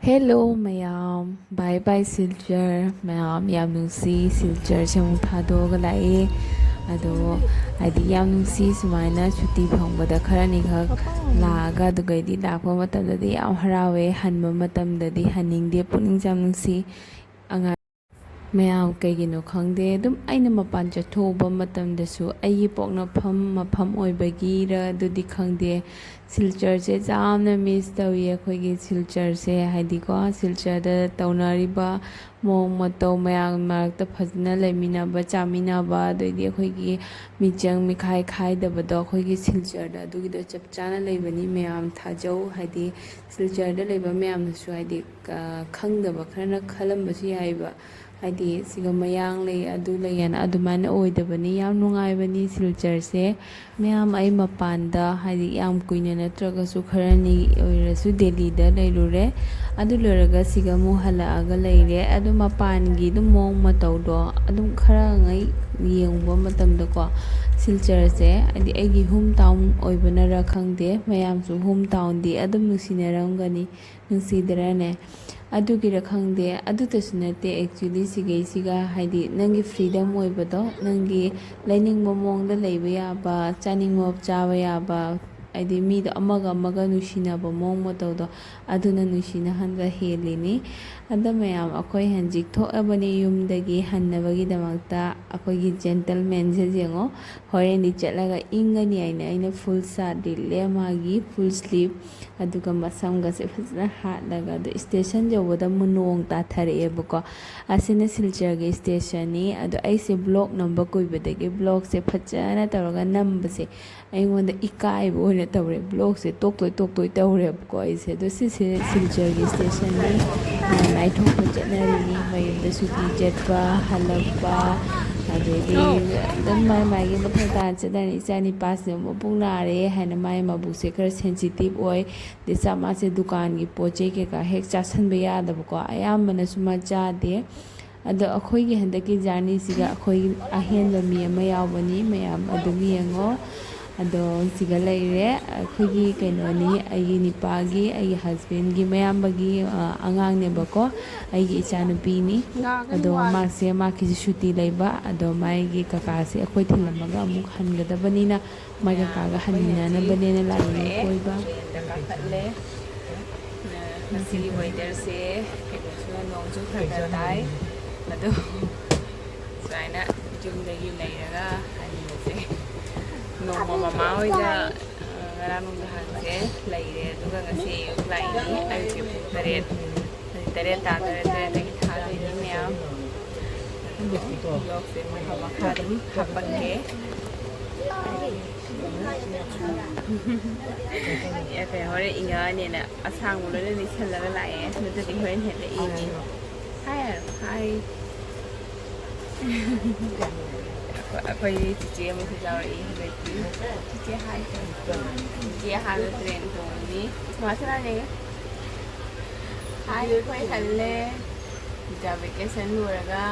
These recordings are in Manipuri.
Hello mayam, bye bye silver mayam yam nungsi silver se mung thadok lai ado adi yam nungsi sumaina chuti phangbada kharani khak laga dugaidi lakpa matamdadi yam harawe hanba matamdadi haningde puning jam nungsi anga mayam kaigino khangde dum aina mapan chathoba matamdasu ayi poknafam mafam oibagira dudi khangde silchar se jamna miss tawi akhoi silchar se haidi ko silchar da taunariba mong matau mayam marakta phajna leminaba chaminaba doidi akhoi gi michang mikhai khai dabado akhoi gi silchar da dugi do chapchana leibani mayam thajau haidi silchar da leiba mayam su haidi khangdaba kharana khalambasu yaiba haidi siga mayang lei adu leiana adumana oidabani yam nungaibani silchar se mayam ai mapanda haidi yam kuina natragasu kharani oirasu Delhi da leirure adu loraga siga mu halaaga leire adu mapangi dum mong matawdo adum khara ngai yengba matamda ko silchar se adi aigi hometown oibana ra khangde mayam su hometown di adum nusinarangani nusidarane adugira khangde adutasu nate actually siga haidi nangi freedom oibado nangi lainingba mongda leiba yaba chaningba chaba yaba haidi mido amaga nusinaba mong matawdo aduna nusina hanba helini ada mayam akhoi hanjik thokabani yumdagi hannabagi damakta akhoi gentleman se jengo horeni chatlaga ingani aina full shirt dille magi full sleeve aduga masamga se fazna hatlaga adu station jawada munong ta thareebako asina silchar ge station ni adu aise block number koibadagi block se fajana tawraga nambase aingonda ikai bo ne tawre block se toktoi tawrebako aise adu silchar ge station ni nai thokpa chatnarini mayumda suti chatpa halakpa adedi dan mai mathai ta chadani chani pasne mapung nare haina mai mabuse khara sensitive oi de sama se dukan gi poche ke ka hek chasanba yadabako ayambana suma chade ado akhoi gi handaki journey siga akhoi ahenba mi ama yawbani mayam adumi yango ado siga leire akhoi gi kainoni ayi nipagi ayi husband gi mayambagi angang ne bako ayi ichanupi ni ado makse maki shuti leiba ado mai gi kaka se akhoi thilamaga amuk hangadabani na mai kaka ga hanina na banena la ni koiba khatle nasi weather se kaiso nong chu khara tai ado saina jumdagi leiraga hanise nong mama hoida ngarang hanse leire aduga ngasi ayuk laini ayuk ke taret ta dagi thadoi meyam blog se mahamakadum hapake ya kay hore inga ne na asang mo le ni chalaga lae nutadi horen hele ini hi akhoi chiche mo se jawri heti chiche hi chiche ha le train ko ni masana ne hi akhoi halle ja vacation luraga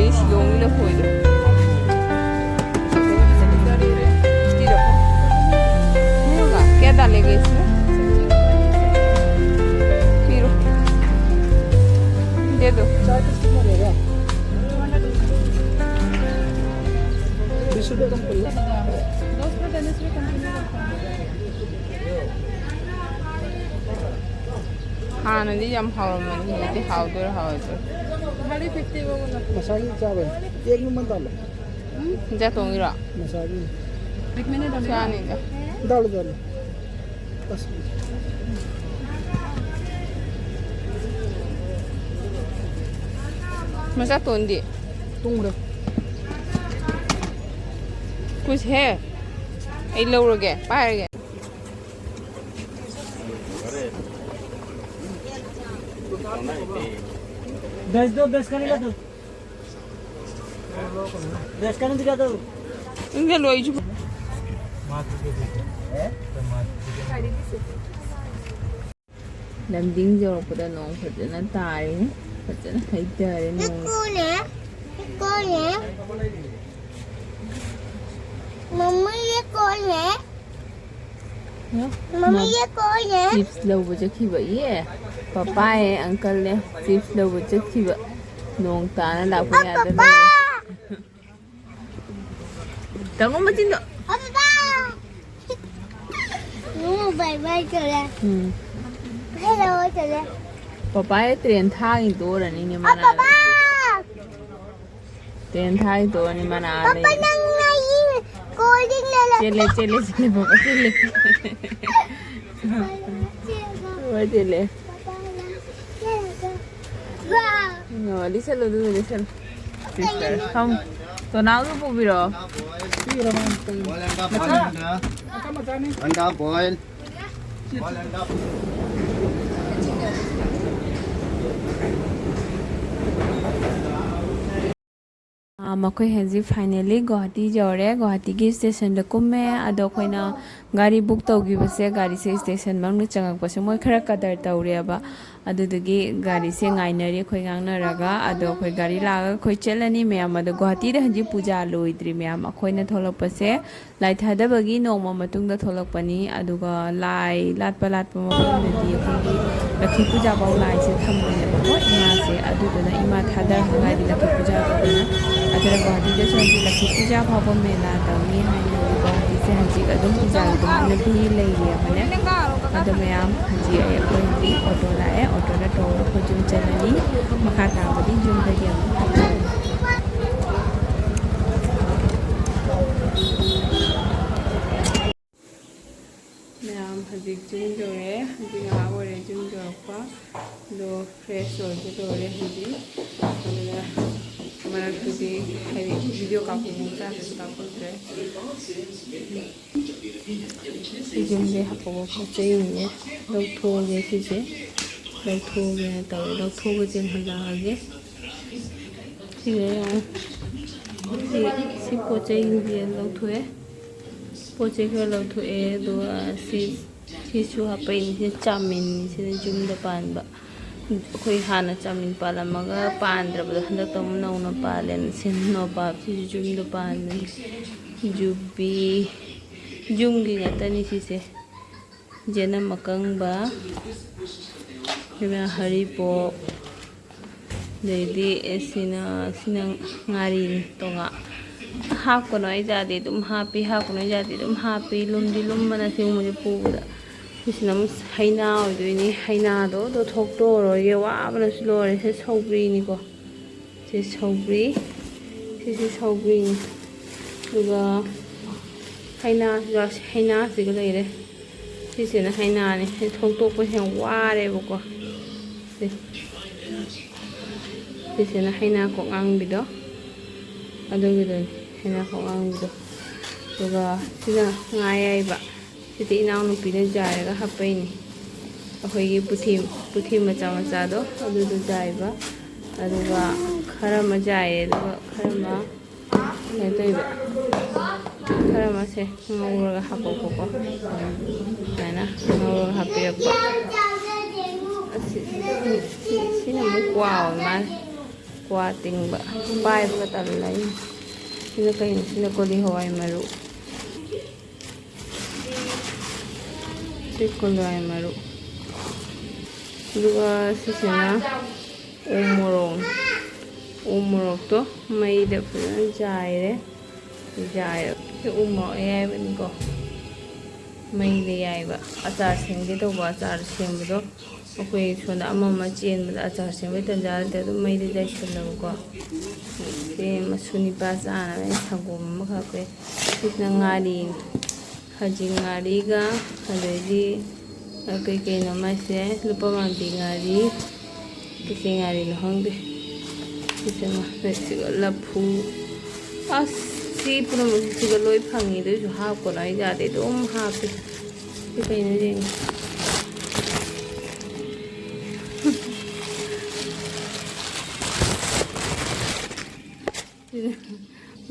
lefoi silong lefoi do tidak po enggak kayak dale guys piro dia tuh 20 रुपये कम कर लो 10 रुपये देने से कम हाँ नदी जम हाउ मनी है ते हाउ दर 150 वो ना मसाले चावल एक नंबर डालो जा तो इरा मसाले एक मैंने डाल नहीं जा डालो डालो बस मसा तोंदी तुम रे कुछ है ए लोगे पाएगे बेच दो बेच का नहीं ला दो बेच का नहीं दिखा दो इनके लोई जो lamding jorokpada nong phajana tare phajana haitare nong कौन है मम्मी ये कौन है मम्मी ये कौन है chips lawba chakhiba ye papa e uncle ne chips lawba chakhiba nong tana lakpa yada पापा tango machindo पापा बाय बाय चले हेलो चले papa e train thang do rani ne mana पापा train thang do ni mana le पापा नंग नहीं कोल्ड ड्रिंक ले ले chele chele chele papa chele wa chele no listen lo do listen sister come to now do pubiro अंडा बॉयल अंडा makhoi haji finally Guwahati jore Guwahati gi station da kumme ado khoina gari book tawgi base gari se station mang nu changak pase moi khara kadar tawre ba adudagi gari se ngainari khoi ngangna raga ado khoi gari laga khoi chelani meyam ado Guwahati da haji puja loidri meyam khoina tholak pase lai thada bagi noma matung da tholak pani aduga lai latpa ma khoi di khoi lakhi puja ba lai se thamne ba ko ima se adudana ima thada ngari lakhi puja ba na adara Guwahati da chonji lakhi puja phaba mela tawni haina Guwahati se haji adum puja dum na bi lei ya mane ado meyam haji ay khoi di auto la e auto da to ko jum chalani makha ta badi jum da ya meyam haji jum jore haji nga ore jum jorpa do fresh or jore haji amena mana tudi hari video ka ko muta ka ko tre jum de ha ko ko chei ni do tho ge si se do tho ge ta do tho ge chen hala ge si ge si po chei ni do tho e po chei ge do tho e do si chu ha pe ni chamin ni se jum da pan ba khoi hana chamin palamaga pandrabada handa tom nauna palen sin no bab si jum do pan jubi jumgi natani si se jena makang ba kaya haripo dedi sina ngari to nga ha ko noi jadi dum happy ha ko noi jadi dum happy lum di lum mana si mu pu da Isnam haina oidini haina do thok to ro ye wa bana slo re se sobri ni ko se sobri duga haina si ko le se na haina ni se thok to ko hen wa re bo ko se na haina ko ang bi do ado gi do haina ko ang bi do duga sina ngai ai ba Siti inaw no pina jaya ka hapay ni. Ako'y puti macha do. Ado do jaya ba. Ado ba karama jaya do. Karama ito iba. Karama se ngawur ka hapo ko. Sana ngawur ka hapi ba. Sino mo wow man. ꯀ꯭ꯋꯥ ꯇꯤꯡꯕ ꯄꯥꯏꯕꯒ ꯇꯜꯂꯦ ꯁꯤꯅ ꯀꯩꯅꯣ ꯁꯤꯅ ꯀꯣꯂꯤ ꯍꯋꯥꯏ ꯃꯔꯨ ꯁꯤ ꯀꯣꯂꯤ ꯍꯋꯥꯏ ꯃꯔꯨ ꯑꯗꯨꯒ ꯁꯤꯁꯤꯅ ꯎ ꯃꯣꯔꯣꯛꯇꯣ ꯃꯩꯗ ꯐꯖꯅ ꯖꯥꯏꯔꯦ ꯁꯤ ꯎ ꯃꯣꯔꯣꯛ ꯑꯌꯥꯏꯕꯅꯤꯀꯣ ꯃꯩꯗ ꯌꯥꯏꯕ ꯑꯆꯥꯔ ꯁꯦꯝꯒꯦ ꯇꯧꯕ ꯑꯆꯥꯔ ꯁꯦꯝꯕꯗꯣ ꯑꯩꯈꯣꯏ ꯁꯣꯝꯗ ꯑꯃ ꯆꯦꯟꯕꯗ ꯑꯆꯥꯔ ꯁꯦꯝꯕꯩ ꯇꯟꯖꯥ ꯂꯩꯇꯦ ꯑꯗꯨꯝ ꯃꯩꯗ ꯌꯥꯏꯁꯜꯂꯕꯀꯣ ꯁꯤ ꯃꯁꯨ ꯅꯤꯄꯥ ꯆꯥꯅꯕ ꯁꯪꯒꯣꯝ ꯑꯃꯈꯛ ꯍꯥꯞꯄꯦ ꯁꯤꯁꯤꯅ ꯉꯥꯔꯤ ꯈꯖꯤꯡ ꯉꯥꯔꯤꯒ ꯑꯗꯩꯗꯤ ꯀꯩꯀꯩꯅꯣ ꯃꯥꯏꯁꯦ ꯂꯨꯄꯥ ꯃꯥꯡꯕꯤ ꯉꯥꯔꯤ ꯀꯩꯀꯩ ꯉꯥꯔꯤꯅꯣ ꯈꯪꯗꯦ ꯁꯤꯁꯤꯃ ꯁꯤꯒ ꯂꯐꯨ ꯑꯁ ꯁꯤ ꯄꯨꯝꯅꯃꯛꯁꯤꯒ ꯂꯣꯏ ꯐꯪꯉꯤ ꯑꯗꯨꯏꯁꯨ ꯍꯥꯞꯀꯅꯣ ꯑꯩ ꯌꯥꯗꯦ ꯑꯗꯨꯝ ꯍꯥꯞꯄꯦ ꯁꯤ ꯀꯩꯅꯣ ꯌꯦꯡꯉꯤ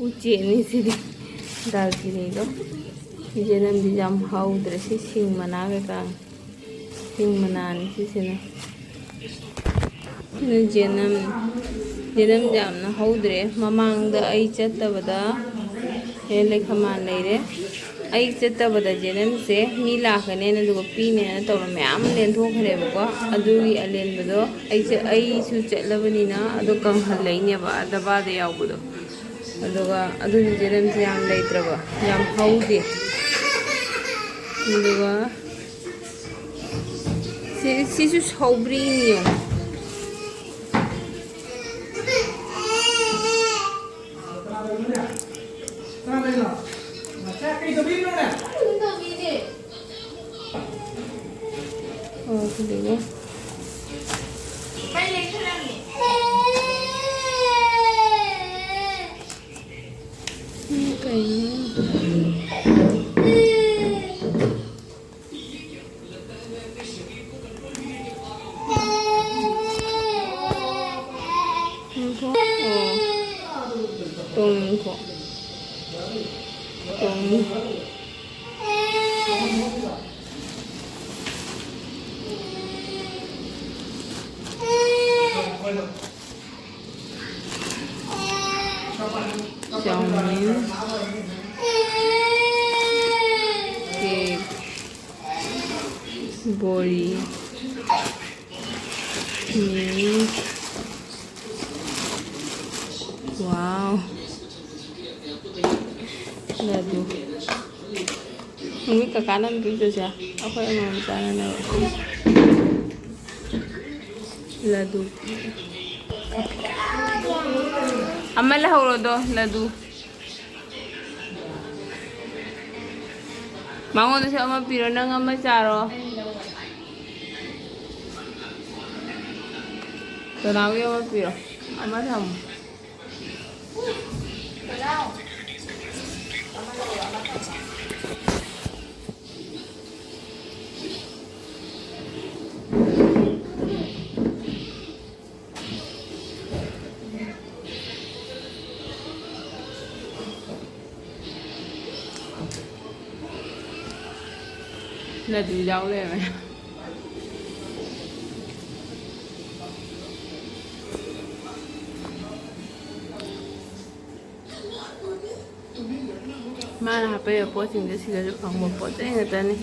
ꯎꯆꯦꯛꯅꯤ ꯁꯤꯗꯤ ꯗꯥꯜꯆꯤꯅꯤꯗꯣ ꯌꯦꯅꯝꯗꯤ ꯌꯥꯝ ꯍꯧꯗ꯭ꯔꯦ ꯁꯤ ꯁꯤꯡ ꯃꯅꯥ ꯀꯩꯀꯥ ꯁꯤꯡ ꯃꯅꯥꯅꯤ ꯁꯤꯁꯤꯅ ꯖꯦꯅꯝ ꯌꯥꯝꯅ ꯍꯧꯗ꯭ꯔꯦ ꯃꯃꯥꯡꯗ ꯑꯩ ꯆꯠꯇꯕꯗ ꯂꯩꯈꯃꯥꯟ ꯂꯩꯔꯦ ꯑꯩ ꯆꯠꯇꯕꯗ ꯖꯦꯅꯝꯁꯦ ꯃꯤ ꯂꯥꯛꯀꯅꯦꯅ ꯑꯗꯨꯒ ꯄꯤꯅꯦꯅ ꯇꯧꯔ ꯃꯌꯥꯝ ꯂꯦꯟꯊꯣꯛꯈ꯭ꯔꯦꯕꯀꯣ ꯑꯗꯨꯒꯤ ꯑꯂꯦꯟꯕꯗꯣ ꯑꯩꯁꯨ ꯆꯠꯂꯕꯅꯤ나 ꯑꯗꯣ ꯀꯪꯍꯜꯂꯛꯏꯅꯦꯕ ꯗꯕꯥꯗ ꯌꯥꯎꯕꯗꯣ ꯑꯗꯨꯒ ꯑꯗꯨꯒꯤ ꯖꯦꯅꯝꯁꯦ ꯌꯥꯝ ꯂꯩꯇ꯭ꯔꯕ ꯌꯥꯝ ꯍꯧꯗꯦ ꯑꯗꯨꯒ 시수 서브리니요. 그리고 똥코 짜오민 케이크 보리 와우 ladu ini ke kanan gitu aja apa yang mau ke kanan ladu amal haulo do ladu mango do sama piro nang ama charo tanawi ama piro ama tham là từ đâu đây mày mà là bây giờ postingse sila jo pang mo po tay ngata ni